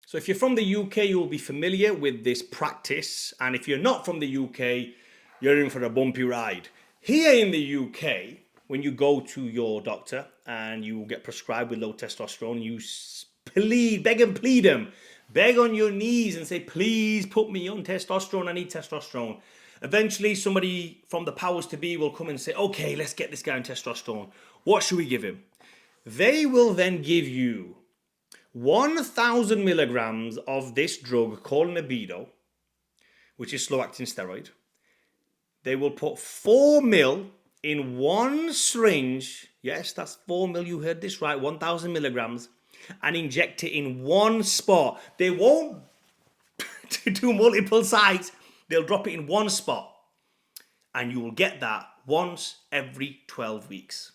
So if you're from the UK, you'll be familiar with this practice. And if you're not from the UK, you're in for a bumpy ride. Here in the UK, when you go to your doctor and you get prescribed with low testosterone, you plead, beg and plead them. Beg on your knees and say, please put me on testosterone. I need testosterone. Eventually, somebody from the powers to be will come and say, okay, let's get this guy on testosterone. What should we give him? They will then give you 1,000 milligrams of this drug called NEBIDO, which is slow-acting steroid. They will put 4 mil in one syringe. Yes, that's 4 mil. You heard this right. 1,000 milligrams. And inject it in one spot. They won't do multiple sites. They'll drop it in one spot. And you will get that once every 12 weeks.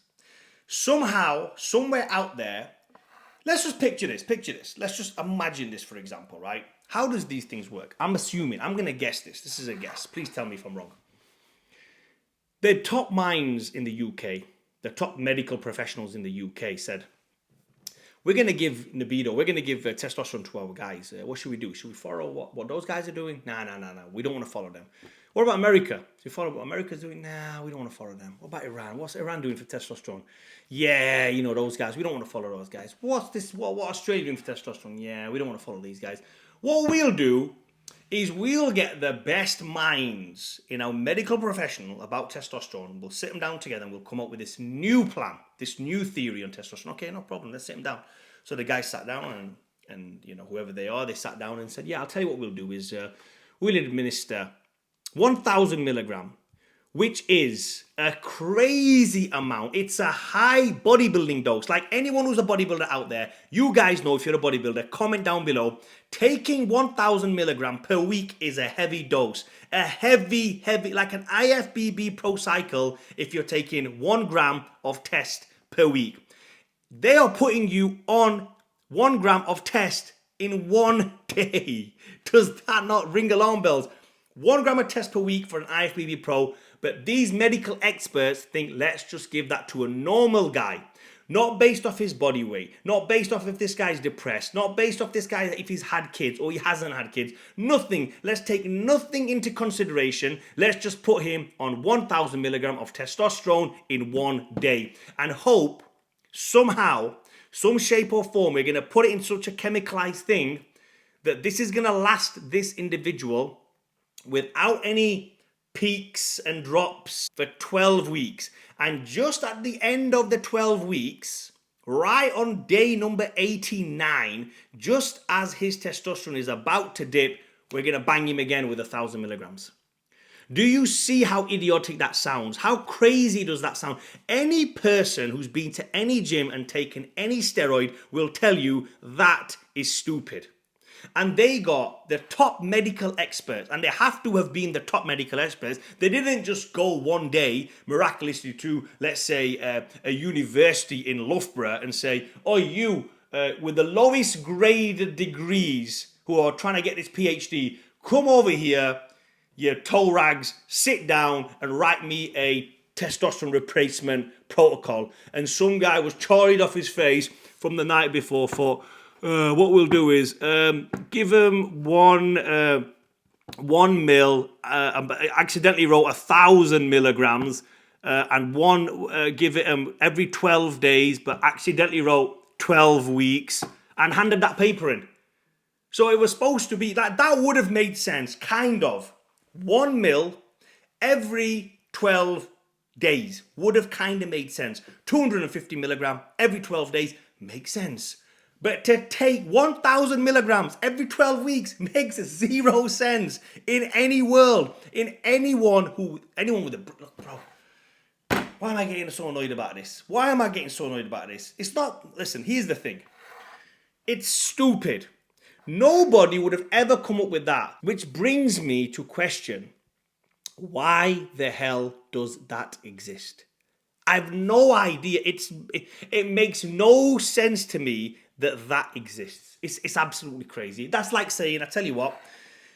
Somehow, somewhere out there, let's just picture this. Let's just imagine this, for example, right? How does these things work? I'm assuming. I'm going to guess this. This is a guess. Please tell me if I'm wrong. The top minds in the UK, the top medical professionals in the UK said, we're going to give NEBIDO, we're going to give testosterone to our guys. What should we do? Should we follow what those guys are doing? No. We don't want to follow them. What about America? Should we follow what America's doing? Nah, we don't want to follow them. What about Iran? What's Iran doing for testosterone? Yeah, you know, those guys. We don't want to follow those guys. What's this? What Australia doing for testosterone? Yeah, we don't want to follow these guys. What we'll do is we'll get the best minds in our medical profession about testosterone. We'll sit them down together and we'll come up with this new plan, this new theory on testosterone. Okay, no problem. Let's sit them down. So the guys sat down and you know, whoever they are, they sat down and said, yeah, I'll tell you what we'll do is we'll administer 1,000 milligram, which is a crazy amount. It's a high bodybuilding dose. Like anyone who's a bodybuilder out there, you guys know if you're a bodybuilder, comment down below. Taking 1,000 milligram per week is a heavy dose. A heavy, like an IFBB Pro Cycle if you're taking 1 gram of test per week. They are putting you on 1 gram of test in 1 day. Does that not ring alarm bells? 1 gram of test per week for an IFBB Pro, but these medical experts think let's just give that to a normal guy. Not based off his body weight, not based off if this guy's depressed, not based off this guy if he's had kids or he hasn't had kids. Nothing. Let's take nothing into consideration. Let's just put him on 1,000 milligram of testosterone in 1 day and hope somehow, some shape or form, we're going to put it in such a chemicalized thing that this is going to last this individual without any peaks and drops for 12 weeks. And just at the end of the 12 weeks, right on day number 89, just as his testosterone is about to dip, we're going to bang him again with 1,000 milligrams. Do you see how idiotic that sounds? How crazy does that sound? Any person who's been to any gym and taken any steroid will tell you that is stupid. And they got the top medical experts, and they have to have been the top medical experts. They didn't just go one day miraculously to, let's say, a university in Loughborough and say, oh, you with the lowest grade degrees who are trying to get this PhD, come over here, you toe rags, sit down and write me a testosterone replacement protocol. And some guy was charred off his face from the night before, thought, what we'll do is give him 1 mil, accidentally wrote 1,000 milligrams, and give it every 12 days, but accidentally wrote 12 weeks, and handed that paper in. So it was supposed to be, that would have made sense, kind of. 1 mil every 12 days would have kind of made sense. 250 milligram every 12 days makes sense. But to take 1,000 milligrams every 12 weeks makes 0 sense in any world. In anyone with a... Look, bro. Why am I getting so annoyed about this? It's not... Listen, here's the thing. It's stupid. Nobody would have ever come up with that. Which brings me to question, why the hell does that exist? I have no idea. It makes no sense to me that exists. It's absolutely crazy. That's like saying, I tell you what,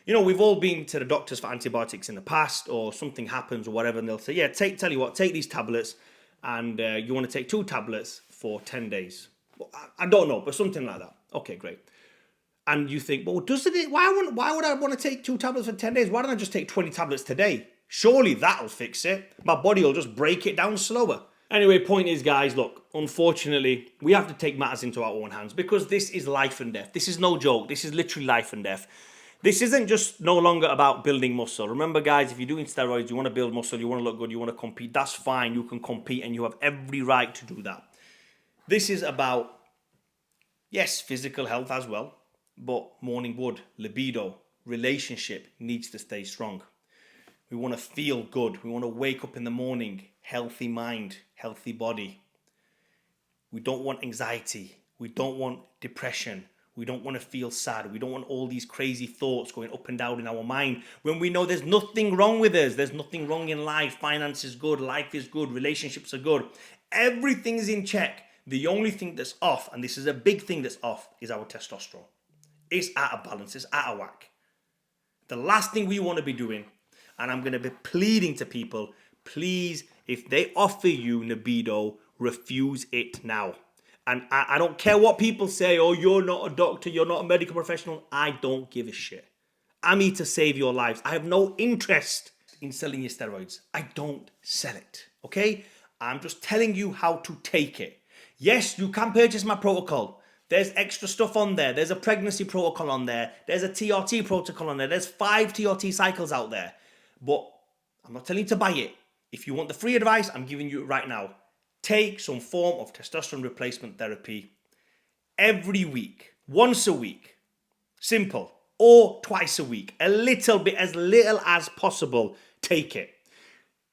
you know, we've all been to the doctors for antibiotics in the past, or something happens or whatever, and they'll say, yeah, take these tablets, and you want to take 2 tablets for 10 days. Well, I don't know, but something like that. Okay, great. And you think, well, doesn't it? Why would I want to take 2 tablets for 10 days? Why don't I just take 20 tablets today? Surely that'll fix it. My body will just break it down slower. Anyway, point is, guys, look, unfortunately, we have to take matters into our own hands because this is life and death. This is no joke. This is literally life and death. This isn't just no longer about building muscle. Remember, guys, if you're doing steroids, you want to build muscle, you want to look good, you want to compete, that's fine. You can compete and you have every right to do that. This is about, yes, physical health as well, but morning wood, libido, relationship needs to stay strong. We want to feel good. We want to wake up in the morning, healthy mind, healthy body. We don't want anxiety. We don't want depression. We don't want to feel sad. We don't want all these crazy thoughts going up and down in our mind when we know there's nothing wrong with us. There's nothing wrong in life. Finance is good. Life is good. Relationships are good. Everything's in check. The only thing that's off, and this is a big thing that's off, is our testosterone. It's out of balance. It's out of whack. The last thing we want to be doing, and I'm going to be pleading to people, please, if they offer you NEBIDO, refuse it now. And I don't care what people say, oh, you're not a doctor, you're not a medical professional. I don't give a shit. I'm here to save your lives. I have no interest in selling you steroids. I don't sell it, okay? I'm just telling you how to take it. Yes, you can purchase my protocol. There's extra stuff on there. There's a pregnancy protocol on there. There's a TRT protocol on there. There's 5 TRT cycles out there. But I'm not telling you to buy it. If you want the free advice, I'm giving you it right now. Take some form of testosterone replacement therapy every week, once a week, simple, or twice a week, a little bit, as little as possible. Take it.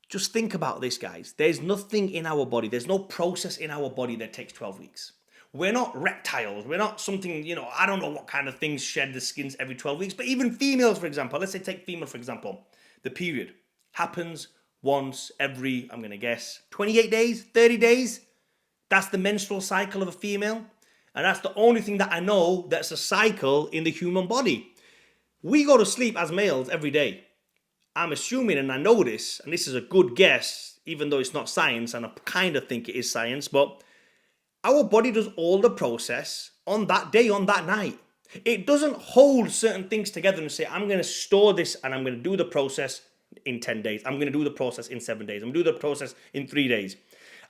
Just think about this, guys. There's nothing in our body. There's no process in our body that takes 12 weeks. We're not reptiles. We're not something, I don't know what kind of things shed the skins every 12 weeks. But even females, for example, let's say take female, for example. The period happens once every, I'm going to guess, 28 days, 30 days. That's the menstrual cycle of a female. And that's the only thing that I know that's a cycle in the human body. We go to sleep as males every day. I'm assuming, and I know this, and this is a good guess, even though it's not science, and I kind of think it is science, but our body does all the process on that day, on that night. It doesn't hold certain things together and say, I'm going to store this and I'm going to do the process in 10 days. I'm going to do the process in 7 days. I'm going to do the process in 3 days.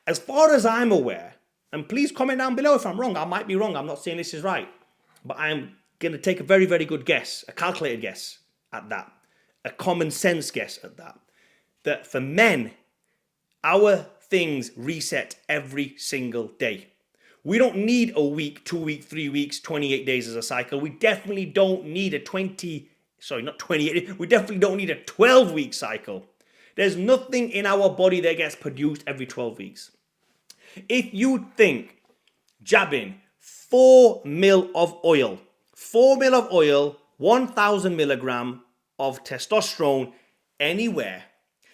As far as I'm aware, and please comment down below if I'm wrong. I might be wrong. I'm not saying this is right. But I'm going to take a very, very good guess, a calculated guess at that. A common sense guess at that. That for men, our things reset every single day. We don't need a week, 2 weeks, 3 weeks, 28 days as a cycle. We definitely don't need a 28, we definitely don't need a 12-week cycle. There's nothing in our body that gets produced every 12 weeks. If you think jabbing 4 mil of oil, 1,000 milligram of testosterone anywhere,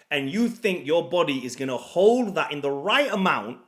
and you think your body is going to hold that in the right amount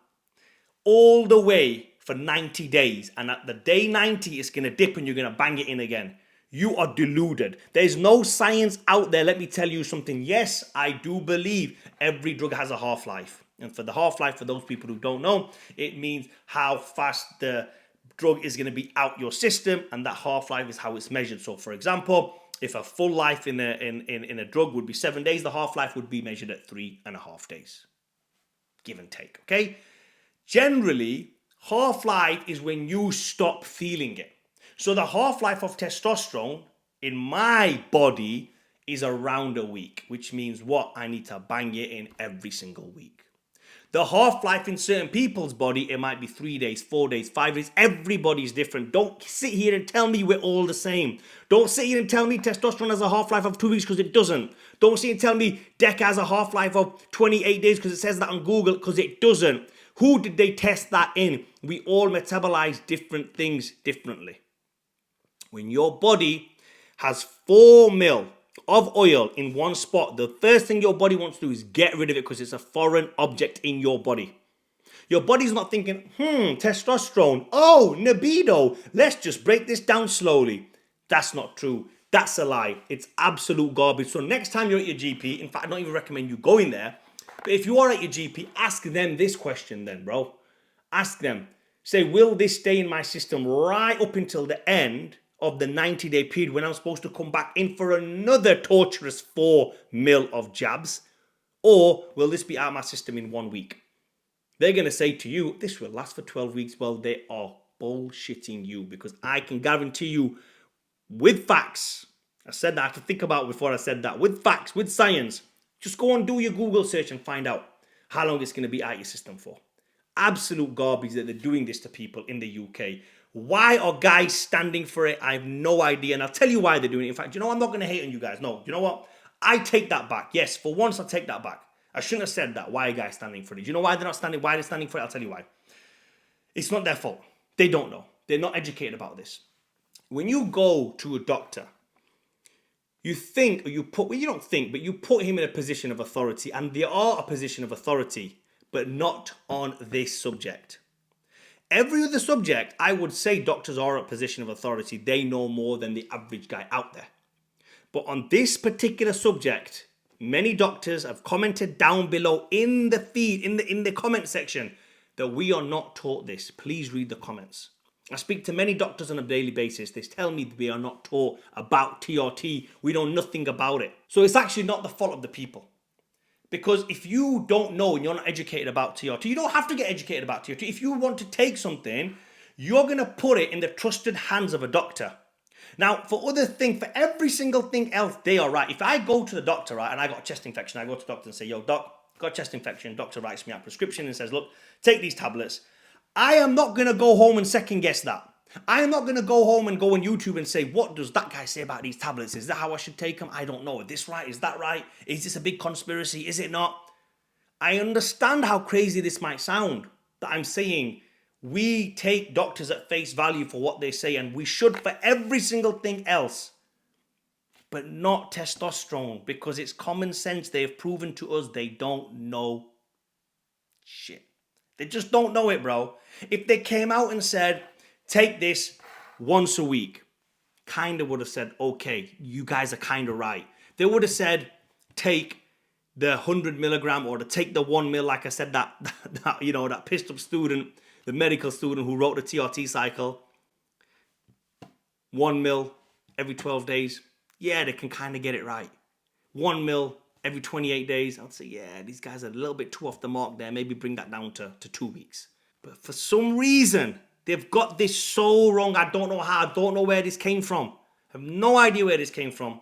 all the way for 90 days, and at the day 90 it's going to dip and you're going to bang it in again, you are deluded. There's no science out there. Let me tell you something. Yes, I do believe every drug has a half-life. And for the half-life, for those people who don't know, it means how fast the drug is going to be out your system, and that half-life is how it's measured. So for example, if a full life in a drug would be 7 days, the half-life would be measured at 3.5 days. Give and take, okay? Generally, half-life is when you stop feeling it. So the half-life of testosterone in my body is around a week, which means what? I need to bang it in every single week. The half-life in certain people's body, it might be 3 days, 4 days, 5 days. Everybody's different. Don't sit here and tell me we're all the same. Don't sit here and tell me testosterone has a half-life of 2 weeks because it doesn't. Don't sit here and tell me DECA has a half-life of 28 days because it says that on Google, because it doesn't. Who did they test that in? We all metabolize different things differently. When your body has 4 mil of oil in one spot, the first thing your body wants to do is get rid of it because it's a foreign object in your body. Your body's not thinking, testosterone, oh, NEBIDO, let's just break this down slowly. That's not true. That's a lie. It's absolute garbage. So next time you're at your GP, in fact, I don't even recommend you going there, but if you are at your GP, ask them this question then, bro. Ask them. Say, will this stay in my system right up until the end of the 90-day period when I'm supposed to come back in for another torturous 4 mil of jabs? Or will this be out of my system in 1 week? They're going to say to you, this will last for 12 weeks. Well, they are bullshitting you, because I can guarantee you with facts. I said that, I have to think about it before I said that. With facts, with science, just go and do your Google search and find out how long it's going to be out of your system for. Absolute garbage that they're doing this to people in the UK. Why are guys standing for it? I have no idea. And I'll tell you why they're doing it. In fact, you know, I'm not going to hate on you guys. No, you know what? I take that back. Yes, for once, I take that back. I shouldn't have said that. Why are guys standing for it? Do you know why they're not standing? Why they're standing for it? I'll tell you why. It's not their fault. They don't know. They're not educated about this. When you go to a doctor, you think, or you put, well, you don't think, but you put him in a position of authority, and they are a position of authority, but not on this subject. Every other subject, I would say doctors are a position of authority. They know more than the average guy out there. But on this particular subject, many doctors have commented down below in the feed, in the comment section, that we are not taught this. Please read the comments. I speak to many doctors on a daily basis. They tell me we are not taught about TRT. We know nothing about it. So it's actually not the fault of the people. Because if you don't know and you're not educated about TRT, you don't have to get educated about TRT. If you want to take something, you're going to put it in the trusted hands of a doctor. Now, for other things, for every single thing else, they are right. If I go to the doctor, right, and I got a chest infection, I go to the doctor and say, yo, doc, got a chest infection. Doctor writes me out a prescription and says, look, take these tablets. I am not going to go home and second guess that. I am not going to go home and go on YouTube and say, what does that guy say about these tablets? Is that how I should take them? I don't know. Is this right? Is that right? Is this a big conspiracy? Is it not? I understand how crazy this might sound, that I'm saying we take doctors at face value for what they say, and we should for every single thing else, but not testosterone, because it's common sense. They have proven to us they don't know shit. They just don't know it, bro. If they came out and said, take this once a week, kind of would have said, okay, you guys are kind of right. They would have said, take the 100 milligram, or to take the 1 mil, like I said, that pissed up student, the medical student who wrote the TRT cycle, 1 mil every 12 days. Yeah, they can kind of get it right. 1 mil every 28 days. I'd say, yeah, these guys are a little bit too off the mark there. Maybe bring that down to 2 weeks. But for some reason, they've got this so wrong. I don't know how. I don't know where this came from. I have no idea where this came from.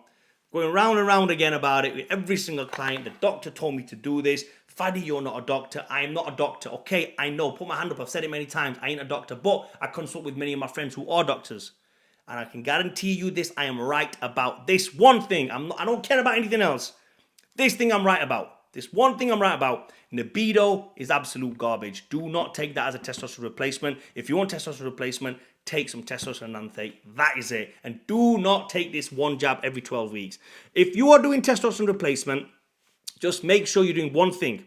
Going round and round again about it with every single client. The doctor told me to do this. Fadi, you're not a doctor. I am not a doctor. Okay, I know. Put my hand up. I've said it many times. I ain't a doctor. But I consult with many of my friends who are doctors. And I can guarantee you this. I am right about this one thing. I don't care about anything else. This thing I'm right about. This one thing I'm right about. NEBIDO is absolute garbage. Do not take that as a testosterone replacement. If you want testosterone replacement, take some testosterone nanothate. That is it. And do not take this one jab every 12 weeks. If you are doing testosterone replacement, just make sure you're doing one thing.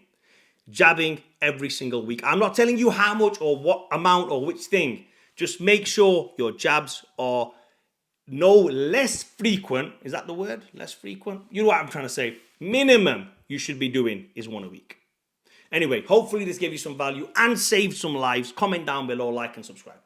Jabbing every single week. I'm not telling you how much or what amount or which thing. Just make sure your jabs are no less frequent. Is that the word? Less frequent? You know what I'm trying to say. Minimum you should be doing is 1 a week. Anyway, hopefully this gave you some value and saved some lives. Comment down below, like and subscribe.